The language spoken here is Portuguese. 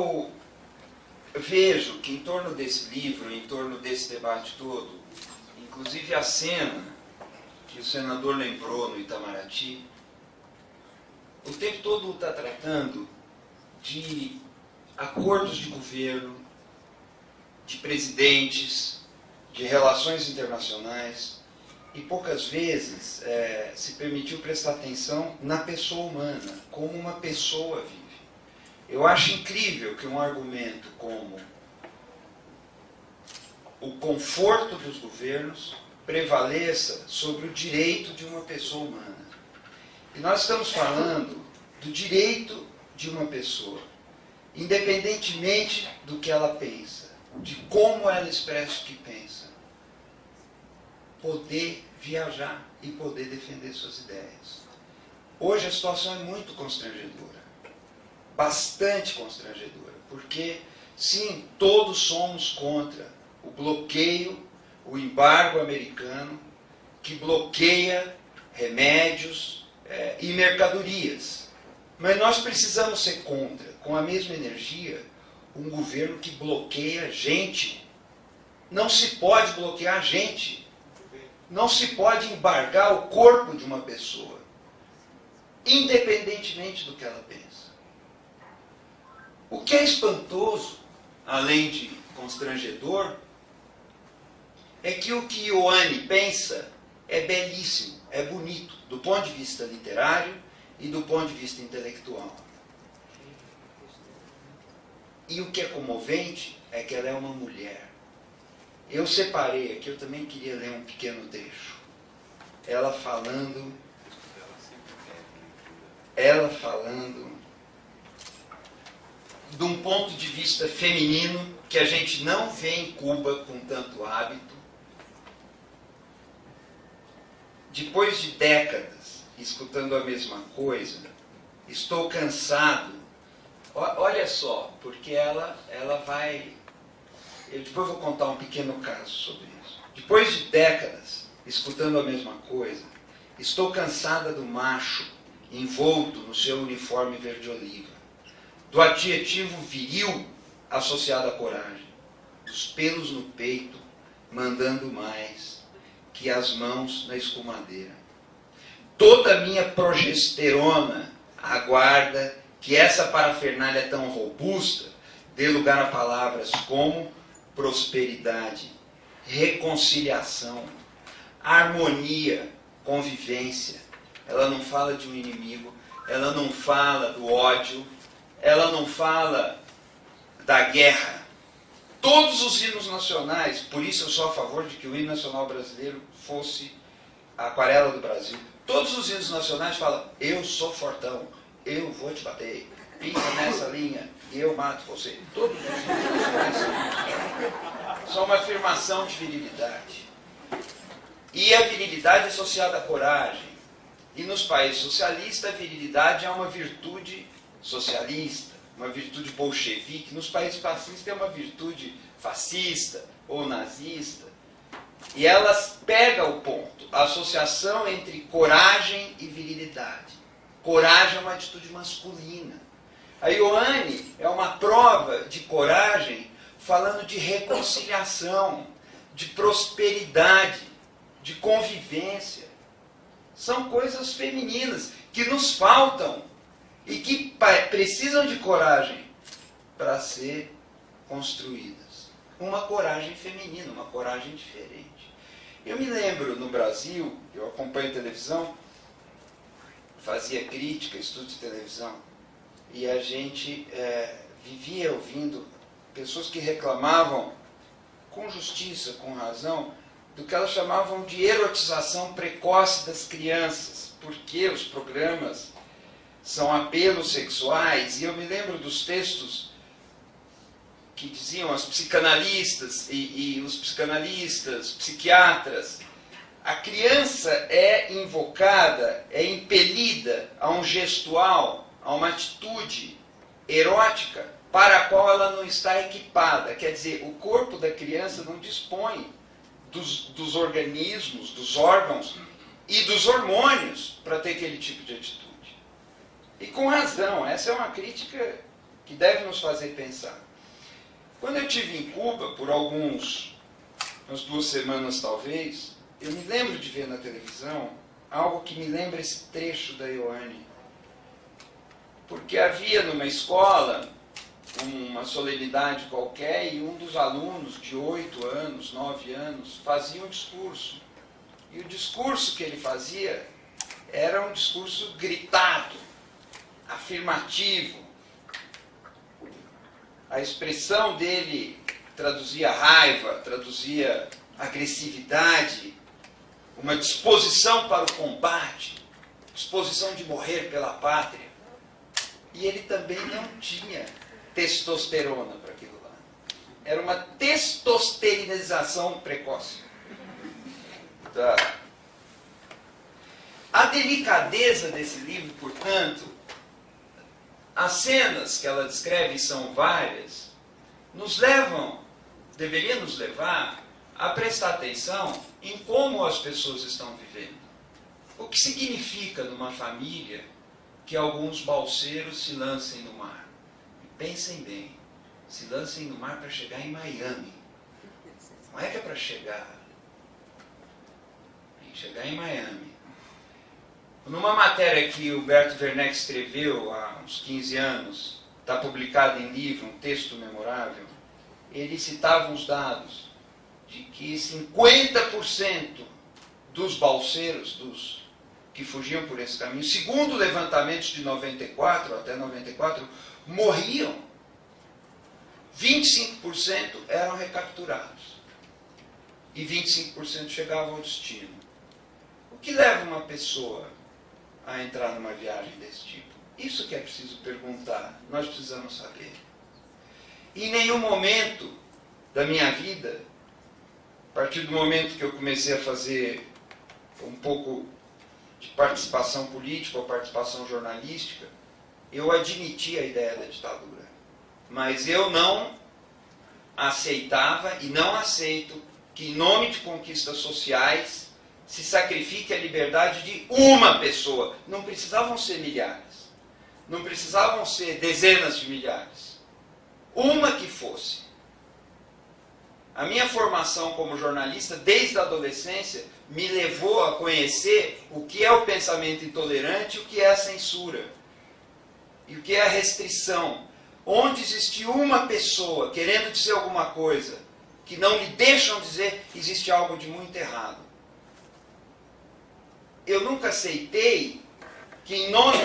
eu vejo que em torno desse livro, em torno desse debate todo, inclusive a cena que o senador lembrou no Itamaraty, o tempo todo está tratando de acordos de governo, de presidentes, de relações internacionais, e poucas vezes se permitiu prestar atenção na pessoa humana, como uma pessoa vive. Eu acho incrível que um argumento como o conforto dos governos prevaleça sobre o direito de uma pessoa humana. E nós estamos falando do direito de uma pessoa, independentemente do que ela pensa, de como ela expressa o que pensa, poder viajar e poder defender suas ideias. Hoje a situação é muito constrangedora, bastante constrangedora, porque, sim, todos somos contra o bloqueio, o embargo americano, que bloqueia remédios e mercadorias. Mas nós precisamos ser contra, com a mesma energia, um governo que bloqueia gente. Não se pode bloquear gente. Não se pode embargar o corpo de uma pessoa, independentemente do que ela pensa. O que é espantoso, além de constrangedor, é que o que Ioane pensa é belíssimo, é bonito, do ponto de vista literário e do ponto de vista intelectual. E o que é comovente é que ela é uma mulher. Eu separei aqui, eu também queria ler um pequeno trecho. Ela falando de um ponto de vista feminino que a gente não vê em Cuba com tanto hábito. Depois de décadas escutando a mesma coisa, estou cansado. Olha só, porque ela vai... Eu depois vou contar um pequeno caso sobre isso. Depois de décadas escutando a mesma coisa, estou cansada do macho envolto no seu uniforme verde-oliva, do adjetivo viril associado à coragem, dos pelos no peito mandando mais que as mãos na escumadeira. Toda a minha progesterona aguarda que essa parafernália tão robusta dê lugar a palavras como prosperidade, reconciliação, harmonia, convivência. Ela não fala de um inimigo, ela não fala do ódio, ela não fala da guerra. Todos os hinos nacionais, por isso eu sou a favor de que o hino nacional brasileiro fosse a aquarela do Brasil. Todos os hinos nacionais falam, eu sou fortão, eu vou te bater, pisa nessa linha e eu mato você. Todos os hinos nacionais são uma afirmação de virilidade. E a virilidade é associada à coragem. E nos países socialistas, a virilidade é uma virtude socialista, uma virtude bolchevique. Nos países fascistas é uma virtude fascista ou nazista. E elas pegam o ponto, a associação entre coragem e virilidade. Coragem é uma atitude masculina. A Ioane é uma prova de coragem falando de reconciliação, de prosperidade, de convivência. São coisas femininas que nos faltam e que precisam de coragem para ser construídas. Uma coragem feminina, uma coragem diferente. Eu me lembro no Brasil, eu acompanho televisão, fazia crítica, estudo de televisão, e a gente vivia ouvindo pessoas que reclamavam, com justiça, com razão, do que elas chamavam de erotização precoce das crianças, porque os programas são apelos sexuais, e eu me lembro dos textos que diziam as psicanalistas e os psicanalistas, psiquiatras, a criança é invocada, é impelida a um gestual, a uma atitude erótica para a qual ela não está equipada. Quer dizer, o corpo da criança não dispõe dos organismos, dos órgãos e dos hormônios para ter aquele tipo de atitude. E com razão, essa é uma crítica que deve nos fazer pensar. Quando eu estive em Cuba, por umas 2 semanas talvez, eu me lembro de ver na televisão algo que me lembra esse trecho da Ioane. Porque havia numa escola uma solenidade qualquer e um dos alunos de 8 anos, 9 anos, fazia um discurso. E o discurso que ele fazia era um discurso gritado, afirmativo. A expressão dele traduzia raiva, traduzia agressividade, uma disposição para o combate, disposição de morrer pela pátria. E ele também não tinha testosterona para aquilo lá. Era uma testosteronização precoce. Tá. A delicadeza desse livro, portanto, as cenas que ela descreve, são várias, deveria nos levar a prestar atenção em como as pessoas estão vivendo. O que significa numa família que alguns balseiros se lancem no mar? E pensem bem, se lancem no mar para chegar em Miami. Não é que é para chegar. Tem que chegar em Miami. Numa matéria que o Humberto Werneck escreveu há uns 15 anos, está publicado em livro, um texto memorável, ele citava uns dados de que 50% dos balseiros, que fugiam por esse caminho, segundo levantamentos de 94 até 94, morriam. 25% eram recapturados. E 25% chegavam ao destino. O que leva uma pessoa a entrar numa viagem desse tipo? Isso que é preciso perguntar, nós precisamos saber. Em nenhum momento da minha vida, a partir do momento que eu comecei a fazer um pouco de participação política ou participação jornalística, eu admiti a ideia da ditadura. Mas eu não aceitava e não aceito que, em nome de conquistas sociais, se sacrifique a liberdade de uma pessoa. Não precisavam ser milhares. Não precisavam ser dezenas de milhares. Uma que fosse. A minha formação como jornalista, desde a adolescência, me levou a conhecer o que é o pensamento intolerante e o que é a censura. E o que é a restrição. Onde existe uma pessoa querendo dizer alguma coisa que não lhe deixam dizer, existe algo de muito errado. Eu nunca aceitei que, em nome